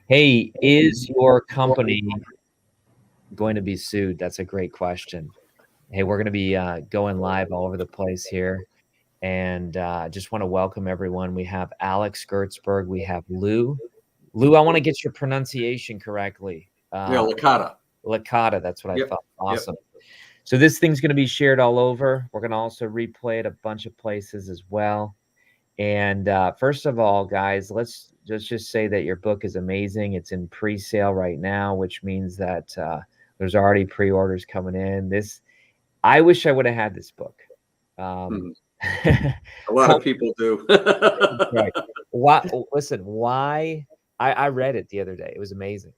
Hey, is your company going to be sued? That's a great question. Hey, we're going to be going live all over the place here. And just want to welcome everyone. We have Alex Gertsburg. We have Lou. Lou, I want to get your pronunciation correctly. Yeah, Licata. Licata, that's what I thought. Yep. Awesome. So this thing's going to be shared all over. We're going to also replay it a bunch of places as well. And first of all, guys, let's just say that your book is amazing. It's in pre-sale right now, which means that there's already pre-orders coming in. I wish I would have had this book. A lot of people do. Right. Listen, why? I read it the other day. It was amazing.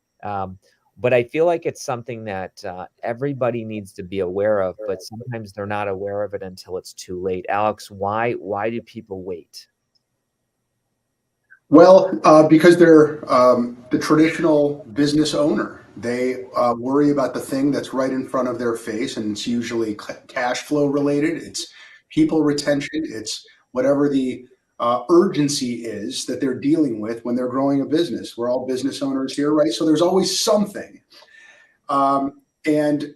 But I feel like it's something that everybody needs to be aware of, but sometimes they're not aware of it until it's too late. Alex, why do people wait? Well, because they're the traditional business owner. They worry about the thing that's right in front of their face, and it's usually cash flow related. It's people retention. It's whatever the urgency is that they're dealing with when they're growing a business. We're all business owners here, right? So there's always something. And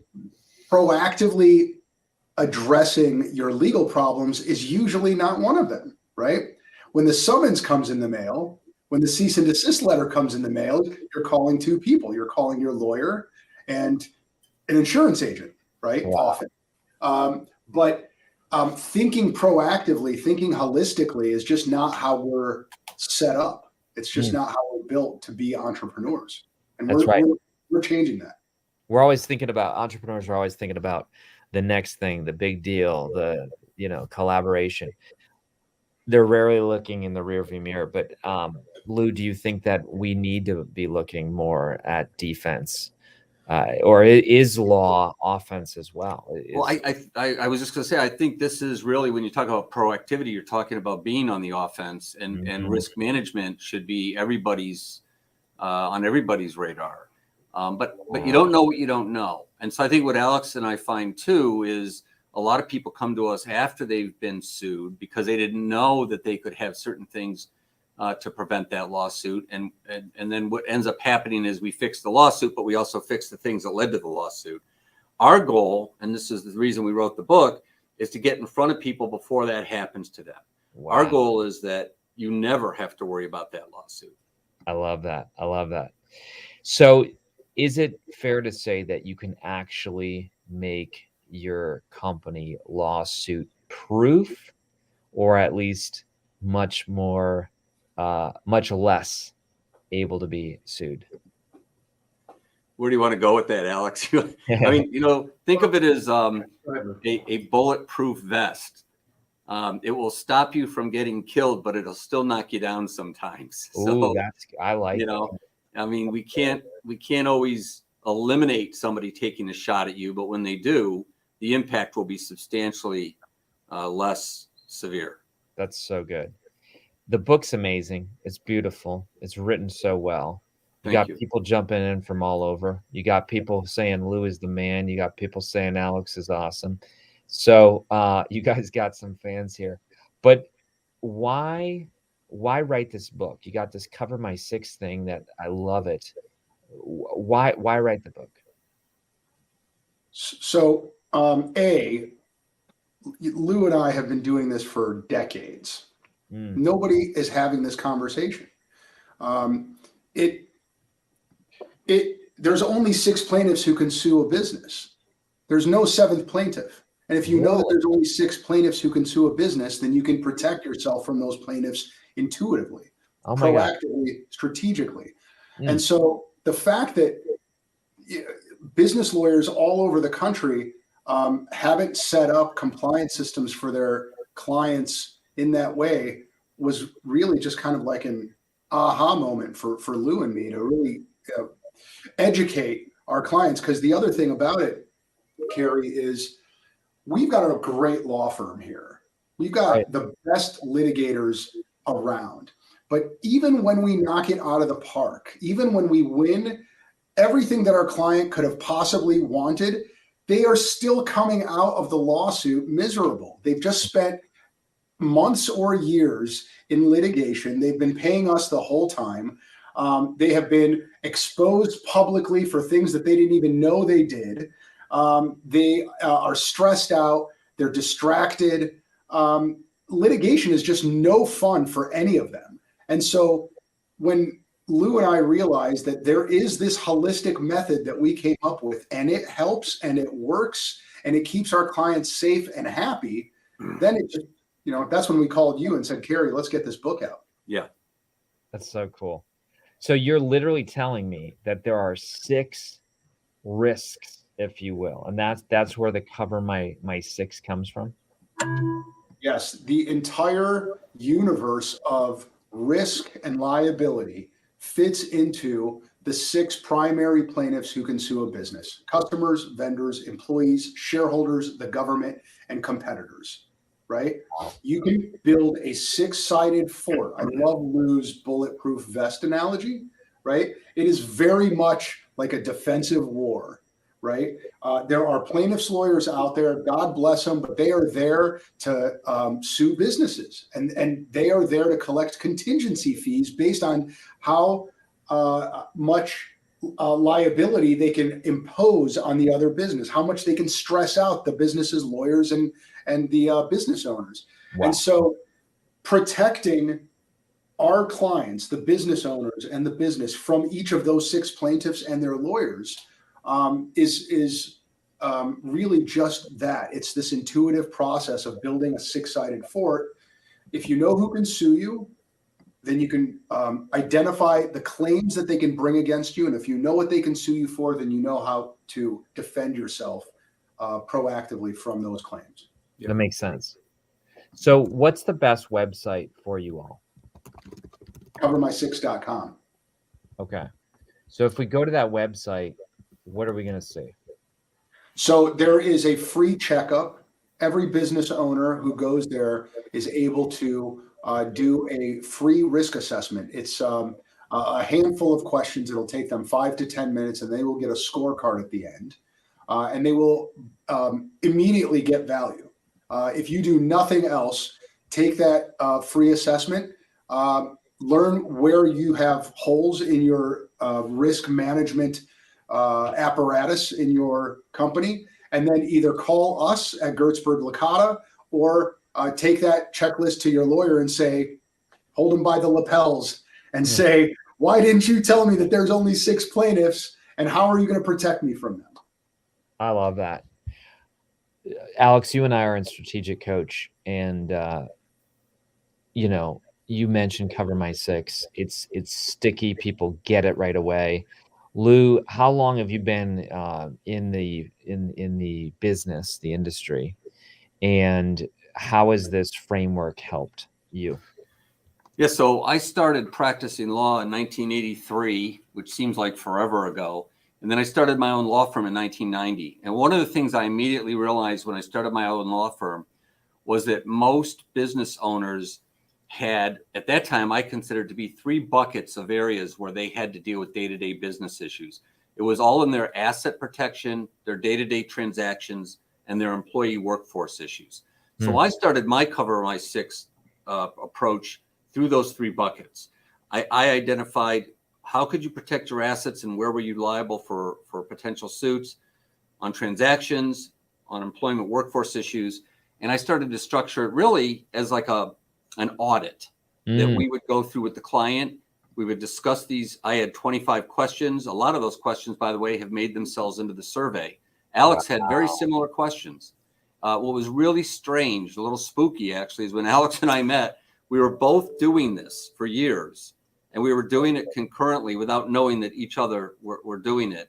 proactively addressing your legal problems is usually not one of them, right? When the summons comes in the mail, when the cease and desist letter comes in the mail, you're calling two people. You're calling your lawyer and an insurance agent, right? Wow. Often. But thinking proactively, thinking holistically is just not how we're set up. It's just not how we're built to be entrepreneurs. And we're changing that. We're always thinking about, entrepreneurs are always thinking about the next thing, the big deal, the, collaboration. They're rarely looking in the rearview mirror. But Lou, do you think that we need to be looking more at defense, or is law offense as well? Well, I was just going to say, I think this is really, when you talk about proactivity, you're talking about being on the offense, and risk management should be everybody's on everybody's radar. But you don't know what you don't know. And so I think what Alex and I find too is a lot of people come to us after they've been sued because they didn't know that they could have certain things to prevent that lawsuit. And then what ends up happening is we fix the lawsuit, but we also fix the things that led to the lawsuit. Our goal, and this is the reason we wrote the book, is to get in front of people before that happens to them. Wow. Our goal is that you never have to worry about that lawsuit. I love that. I love that. So is it fair to say that you can actually make your company lawsuit proof, or at least much less able to be sued? Where do you want to go with that, Alex? I mean, think of it as a bulletproof vest. It will stop you from getting killed, but it'll still knock you down sometimes. So I like that. I mean, we can't always eliminate somebody taking a shot at you, but when they do, the impact will be substantially less severe. That's so good. The book's amazing. It's beautiful. It's written so well. You got people jumping in from all over. You got people saying Lou is the man. You got people saying Alex is awesome. So you guys got some fans here. But why write this book? You got this Cover My Six thing that I love it. Why write the book? So Lou and I have been doing this for decades. Nobody is having this conversation. There's only 6 plaintiffs who can sue a business. There's no 7th plaintiff. And if you know that there's only 6 plaintiffs who can sue a business, then you can protect yourself from those plaintiffs intuitively, proactively, strategically. And so the fact that business lawyers all over the country haven't set up compliance systems for their clients in that way was really just kind of like an aha moment for Lou and me to really educate our clients. Because the other thing about it, Carrie, is we've got a great law firm here. We've got the best litigators around. But even when we knock it out of the park, even when we win everything that our client could have possibly wanted, they are still coming out of the lawsuit miserable. They've just spent months or years in litigation. They've been paying us the whole time. They have been exposed publicly for things that they didn't even know they did. They are stressed out. They're distracted. Litigation is just no fun for any of them. And so when Lou and I realized that there is this holistic method that we came up with, and it helps and it works and it keeps our clients safe and happy, then it just, that's when we called you and said, Carrie, let's get this book out. Yeah. That's so cool. So you're literally telling me that there are 6 risks, if you will, and that's where the CoverMySix comes from. Yes, the entire universe of risk and liability fits into the 6 primary plaintiffs who can sue a business: customers, vendors, employees, shareholders, the government, and competitors, right? You can build a 6-sided fort. I love Lou's bulletproof vest analogy, right? It is very much like a defensive war, right? There are plaintiffs' lawyers out there, God bless them, but they are there to sue businesses, and they are there to collect contingency fees based on how much liability they can impose on the other business, how much they can stress out the business's lawyers and the business owners. Wow. And so protecting our clients, the business owners and the business, from each of those 6 plaintiffs and their lawyers is really just that. It's this intuitive process of building a 6-sided fort. If you know who can sue you, then you can identify the claims that they can bring against you. And if you know what they can sue you for, then you know how to defend yourself proactively from those claims. That makes sense. So what's the best website for you all? CoverMySix.com. Okay. So if we go to that website, what are we going to see? So there is a free checkup. Every business owner who goes there is able to do a free risk assessment. It's a handful of questions. It'll take them 5 to 10 minutes, and they will get a scorecard at the end. And they will immediately get value. If you do nothing else, take that free assessment, learn where you have holes in your risk management apparatus in your company, and then either call us at Gertsburg Licata or take that checklist to your lawyer and say, hold them by the lapels and say, why didn't you tell me that there's only 6 plaintiffs, and how are you going to protect me from them? I love that. Alex, you and I are in Strategic Coach, and you mentioned CoverMySix. It's sticky. People get it right away. Lou, how long have you been in the business, the industry, and how has this framework helped you? Yeah, so I started practicing law in 1983, which seems like forever ago. And then I started my own law firm in 1990. And one of the things I immediately realized when I started my own law firm was that most business owners had, at that time, I considered to be 3 buckets of areas where they had to deal with day-to-day business issues. It was all in their asset protection, their day-to-day transactions, and their employee workforce issues. So I started my CoverMySix approach through those 3 buckets. I identified how could you protect your assets and where were you liable for potential suits on transactions, on employment workforce issues. And I started to structure it really as like an audit that we would go through with the client. We would discuss these. I had 25 questions. A lot of those questions, by the way, have made themselves into the survey. Alex had very similar questions. What was really strange, a little spooky actually, is when Alex and I met, we were both doing this for years, and we were doing it concurrently without knowing that each other were doing it.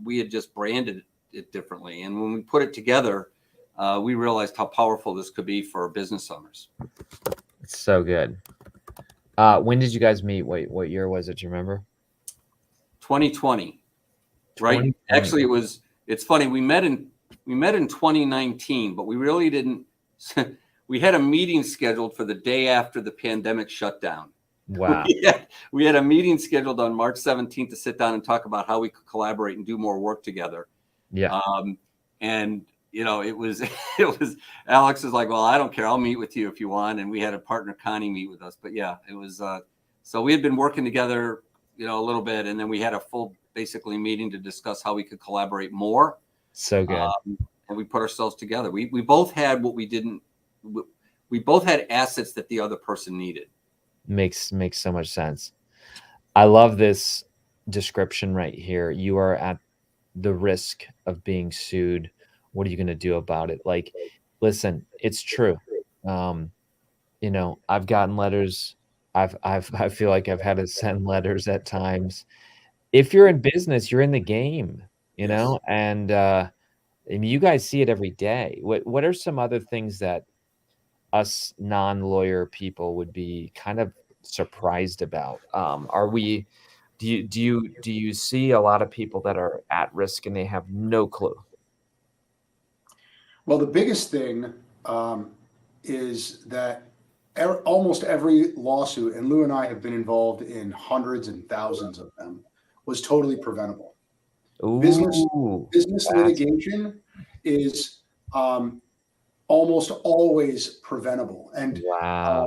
We had just branded it differently. And when we put it together, we realized how powerful this could be for our business owners. It's so good. When did you guys meet? What year was it? Do you remember? 2020, right? 2020. Actually, it's funny. We met in 2019, but we really didn't. We had a meeting scheduled for the day after the pandemic shut down. Wow. We had a meeting scheduled on March 17th to sit down and talk about how we could collaborate and do more work together. Yeah. And it was Alex is like, well, I don't care. I'll meet with you if you want. And we had a partner, Connie, meet with us. But yeah, it was, so we had been working together a little bit, and then we had a full basically meeting to discuss how we could collaborate more. So good. And we put ourselves together. We both had what we didn't. We both had assets that the other person needed. Makes so much sense. I love this description right here. You are at the risk of being sued. What are you going to do about it? Like, listen, it's true. You know, I've gotten letters. I feel like I've had to send letters at times. If you're in business, you're in the game, you know, and I mean, you guys see it every day. What are some other things that us non-lawyer people would be kind of surprised about? Do you see a lot of people that are at risk and they have no clue? Well, the biggest thing is that almost every lawsuit, and Lou and I have been involved in hundreds and thousands of them, was totally preventable. Ooh, business litigation is almost always preventable. And wow.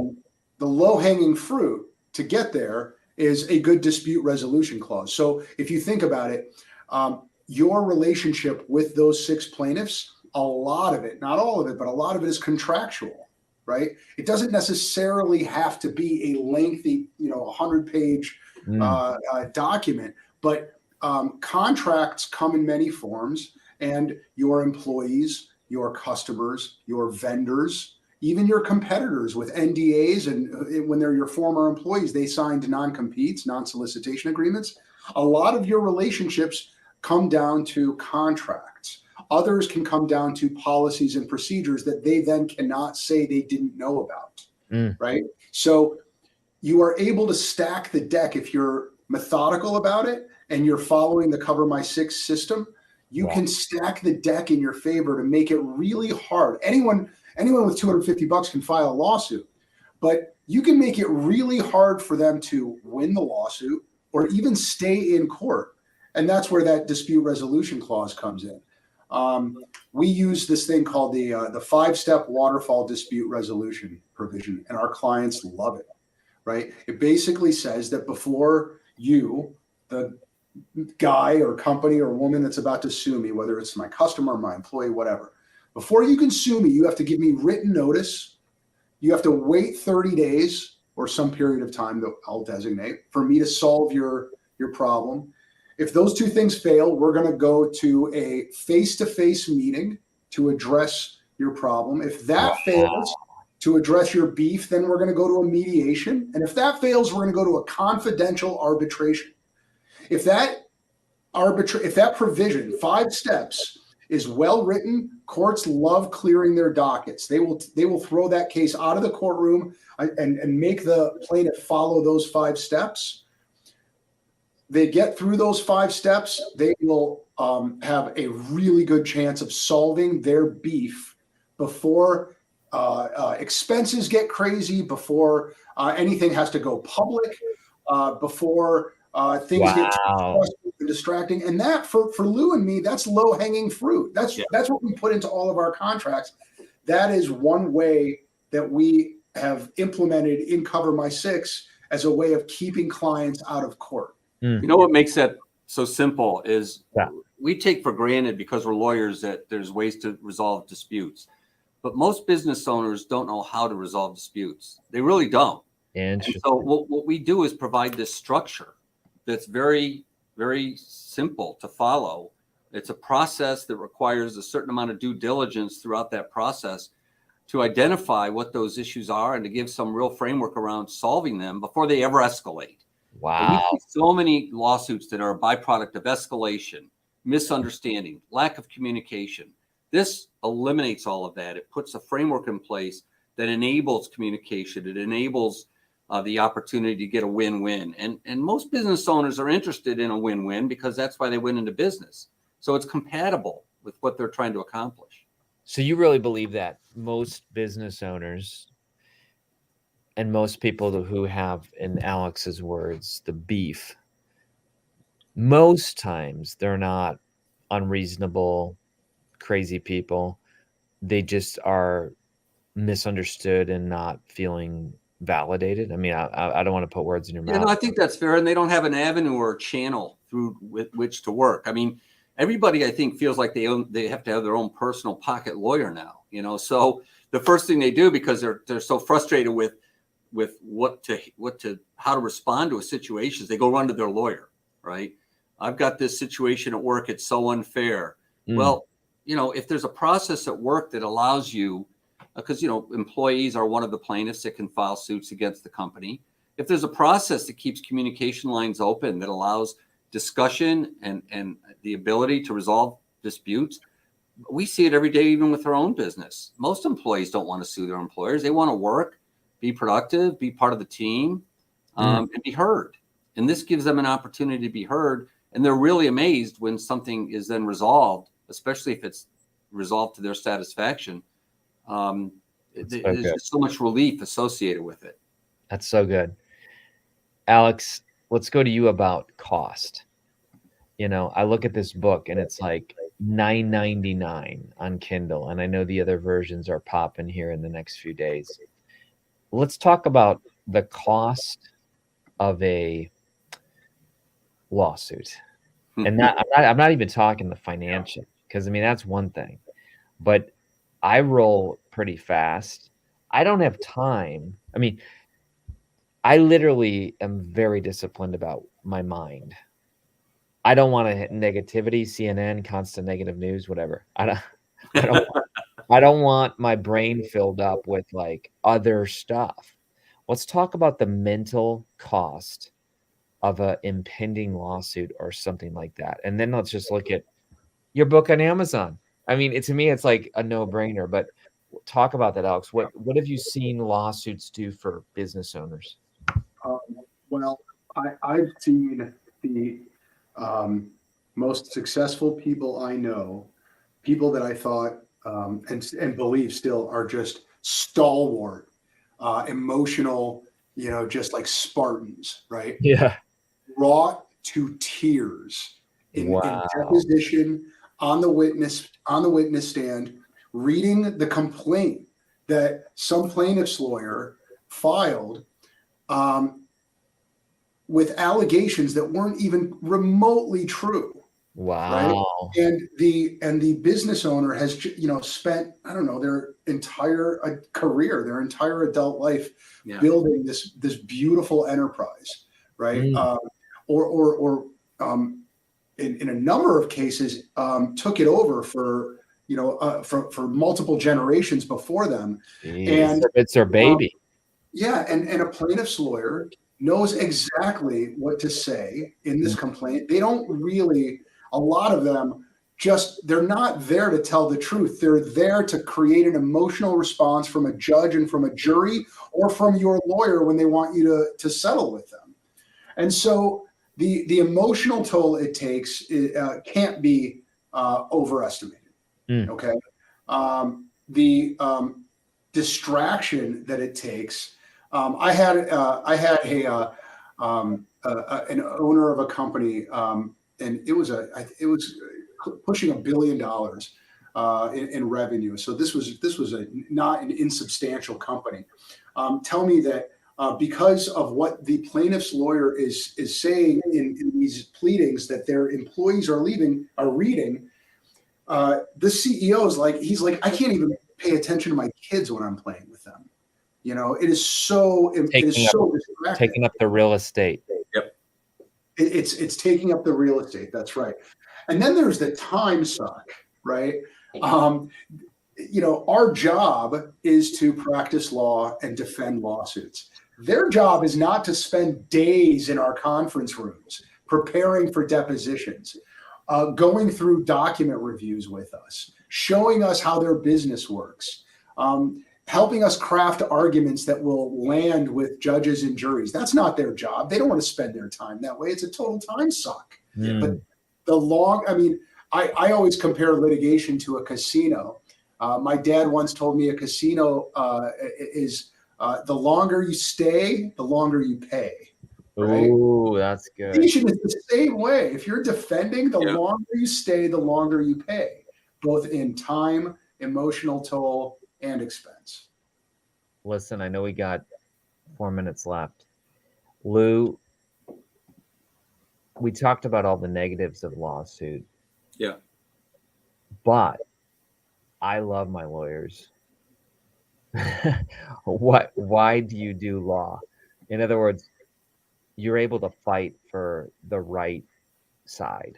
The low-hanging fruit to get there is a good dispute resolution clause. So if you think about it, your relationship with those 6 plaintiffs, a lot of it, not all of it, but a lot of it is contractual, right? It doesn't necessarily have to be a lengthy, 100-page document, but contracts come in many forms, and your employees, your customers, your vendors, even your competitors with NDAs, and when they're your former employees, they signed non-competes, non-solicitation agreements. A lot of your relationships come down to contracts. Others can come down to policies and procedures that they then cannot say they didn't know about, right? So you are able to stack the deck if you're methodical about it and you're following the CoverMySix system. You can stack the deck in your favor to make it really hard. Anyone with $250 can file a lawsuit, but you can make it really hard for them to win the lawsuit or even stay in court. And that's where that dispute resolution clause comes in. We use this thing called the 5-step waterfall dispute resolution provision, and our clients love it, right? It basically says that before you, the guy or company or woman that's about to sue me, whether it's my customer, my employee, whatever, before you can sue me, you have to give me written notice. You have to wait 30 days or some period of time that I'll designate for me to solve your problem. If those 2 things fail, we're going to go to a face-to-face meeting to address your problem. If that fails, to address your beef, then we're going to go to a mediation. And if that fails, we're going to go to a confidential arbitration. If that provision, 5 steps, is well written, courts love clearing their dockets. They will throw that case out of the courtroom and make the plaintiff follow those 5 steps. They get through those 5 steps, they will have a really good chance of solving their beef before expenses get crazy, before anything has to go public, before things get too distracting. And that for Lou and me, that's low-hanging fruit. That's what we put into all of our contracts. That is one way that we have implemented in CoverMySix as a way of keeping clients out of court. You know what makes that so simple is we take for granted, because we're lawyers, that there's ways to resolve disputes. But most business owners don't know how to resolve disputes. They really don't. And so what we do is provide this structure that's very, very simple to follow. It's a process that requires a certain amount of due diligence throughout that process to identify what those issues are and to give some real framework around solving them before they ever escalate. Wow. We see so many lawsuits that are a byproduct of escalation, misunderstanding, lack of communication. This eliminates all of that. It puts a framework in place that enables communication. It enables the opportunity to get a win-win. And most business owners are interested in a win-win because that's why they went into business. So it's compatible with what they're trying to accomplish. So you really believe that most business owners and most people who have, in Alex's words, the beef, most times they're not unreasonable, crazy people. They just are misunderstood and not feeling validated? I mean, I don't want to put words in your mouth. No, I think that's fair. And they don't have an avenue or a channel through with which to work. I mean, everybody, I think, feels like they have to have their own personal pocket lawyer now, so the first thing they do, because they're so frustrated with how to respond to a situation, is they go run to their lawyer, right? I've got this situation at work. It's so unfair. Well, if there's a process at work that allows you, because, employees are one of the plaintiffs that can file suits against the company. If there's a process that keeps communication lines open, that allows discussion and the ability to resolve disputes, we see it every day, even with our own business. Most employees don't want to sue their employers. They want to work, be productive, be part of the team, and be heard. And this gives them an opportunity to be heard. And they're really amazed when something is then resolved, especially if it's resolved to their satisfaction. There's just so much relief associated with it. That's so good. Alex, let's go to you about cost. I look at this book and it's like $9.99 on Kindle. And I know the other versions are popping here in the next few days. Let's talk about the cost of a lawsuit. And I'm not even talking the financial, because I mean, that's one thing, but I roll pretty fast. I don't have time. I mean, I literally am very disciplined about my mind. I don't want to hit negativity, CNN, constant negative news, whatever. I don't want my brain filled up with like other stuff. Let's talk about the mental cost of an impending lawsuit or something like that. And then let's just look at your book on Amazon. I mean, to me, it's like a no-brainer, but talk about that, Alex. What have you seen lawsuits do for business owners? Well, I've seen the most successful people I know, people that I thought and believe still are just stalwart, emotional, just like Spartans, right? Yeah. Brought to tears in deposition, on the witness stand, reading the complaint that some plaintiff's lawyer filed with allegations that weren't even remotely true. Wow. Right? And the business owner has, spent, I don't know, their entire career, their entire adult life building this beautiful enterprise, right? In a number of cases, took it over for multiple generations before them. Jeez, and it's their baby. And a plaintiff's lawyer knows exactly what to say in this complaint. They don't really, a lot of them they're not there to tell the truth. They're there to create an emotional response from a judge and from a jury or from your lawyer when they want you to settle with them. And so the emotional toll it takes can't be overestimated. Okay. The distraction that it takes. I had an owner of a company, and it was pushing $1 billion in revenue. So this was not an insubstantial company. Tell me that because of what the plaintiff's lawyer is saying in these pleadings that their employees are reading, the CEO is he's like, I can't even pay attention to my kids when I'm playing with them. It is so taking up the real estate. Yep. It's taking up the real estate. That's right. And then there's the time suck, right? Our job is to practice law and defend lawsuits. Their job is not to spend days in our conference rooms preparing for depositions, going through document reviews with us, showing us how their business works, helping us craft arguments that will land with judges and juries. That's not their job. They don't want to spend their time that way. It's a total time suck. But I always compare litigation to a casino. My dad once told me a casino is the longer you stay, the longer you pay. Right? Oh, that's good. Litigation is the same way. If you're defending, the longer you stay, the longer you pay, both in time, emotional toll, and expense. Listen, I know we got 4 minutes left. Lou, we talked about all the negatives of lawsuit. Yeah. But I love my lawyers. Why do you do law? In other words, you're able to fight for the right side.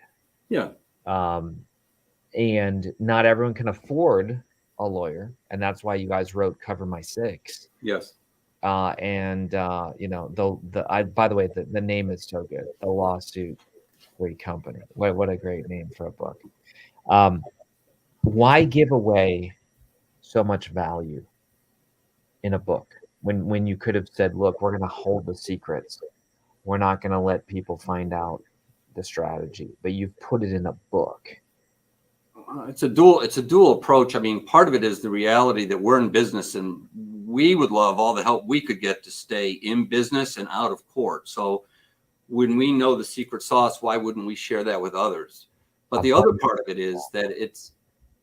Yeah. And not everyone can afford a lawyer, and that's why you guys wrote CoverMySix. Yes. You know, by the way, the name is so good. The Lawsuit Free Company. What a great name for a book. Why give away so much value in a book when you could have said, look, we're going to hold the secrets. We're not going to let people find out the strategy, but you've put it in a book. It's a dual approach. I mean, part of it is the reality that we're in business and we would love all the help we could get to stay in business and out of court. So when we know the secret sauce, why wouldn't we share that with others? But the other part of it is that it's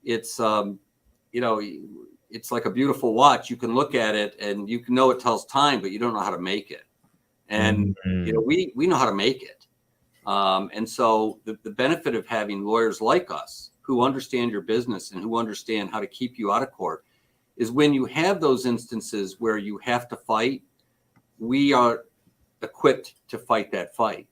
you know, it's like a beautiful watch. You can look at it and you can know it tells time, but you don't know how to make it. And you know, we know how to make it. And so the benefit of having lawyers like us who understand your business and who understand how to keep you out of court is when you have those instances where you have to fight, we are equipped to fight that fight.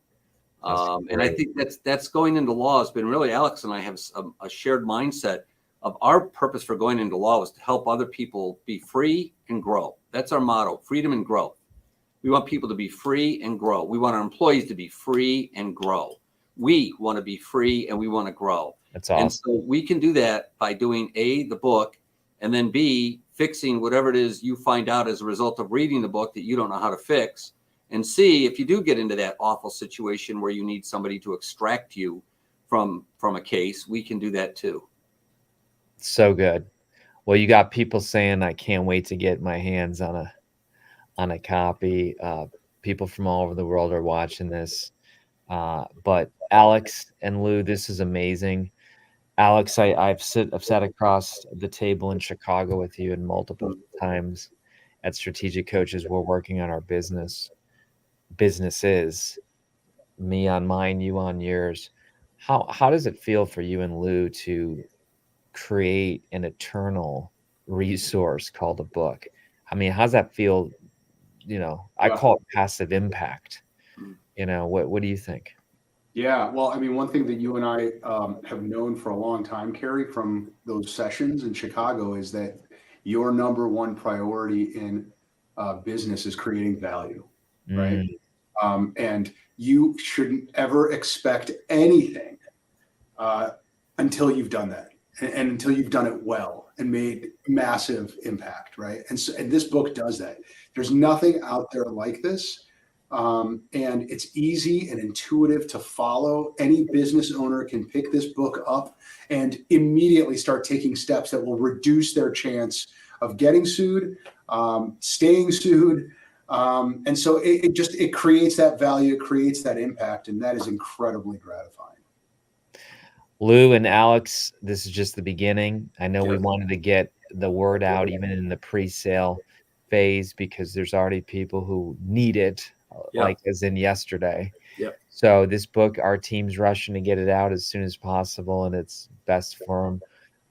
And I think that's going into law has been really, Alex and I have a shared mindset of our purpose for going into law is to help other people be free and grow. That's our motto, freedom and growth. We want people to be free and grow. We want our employees to be free and grow. We want to be free and we want to grow. That's awesome. And so we can do that by doing A, the book, and then B, fixing whatever it is you find out as a result of reading the book that you don't know how to fix. And C, if you do get into that awful situation where you need somebody to extract you from a case, we can do that too. So good. Well, you got people saying, I can't wait to get my hands on a copy. People from all over the world are watching this. But Alex and Lou, this is amazing. Alex, I've sat across the table in Chicago with you and multiple times at Strategic Coaches. We're working on our businesses, me on mine, you on yours. How does it feel for you and Lou to create an eternal resource called a book? I mean, how's that feel? You know, I call it passive impact. You know, what do you think? Yeah, well, I mean, one thing that you and I have known for a long time, Carrie, from those sessions in Chicago is that your number one priority in business is creating value, right? And you shouldn't ever expect anything until you've done that and until you've done it well and made massive impact, right? And this book does that. There's nothing out there like this. And it's easy and intuitive to follow. Any business owner can pick this book up and immediately start taking steps that will reduce their chance of getting sued, staying sued. And so it creates that value, it creates that impact, and that is incredibly gratifying. Lou and Alex, this is just the beginning. I know we wanted to get the word out even in the pre-sale phase because there's already people who need it. Like as in yesterday. So this book, our team's rushing to get it out as soon as possible, and it's best for them.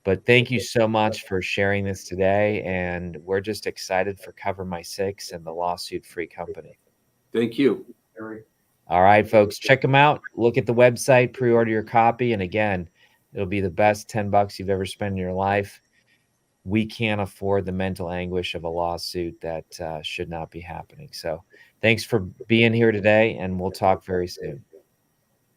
But thank you so much for sharing this today, and we're just excited for CoverMySix and the Lawsuit Free Company. Thank you. All right, folks, check them out. Look at the website, pre-order your copy, and again, it'll be the best $10 you've ever spent in your life. We can't afford the mental anguish of a lawsuit that should not be happening. So thanks for being here today, and we'll talk very soon.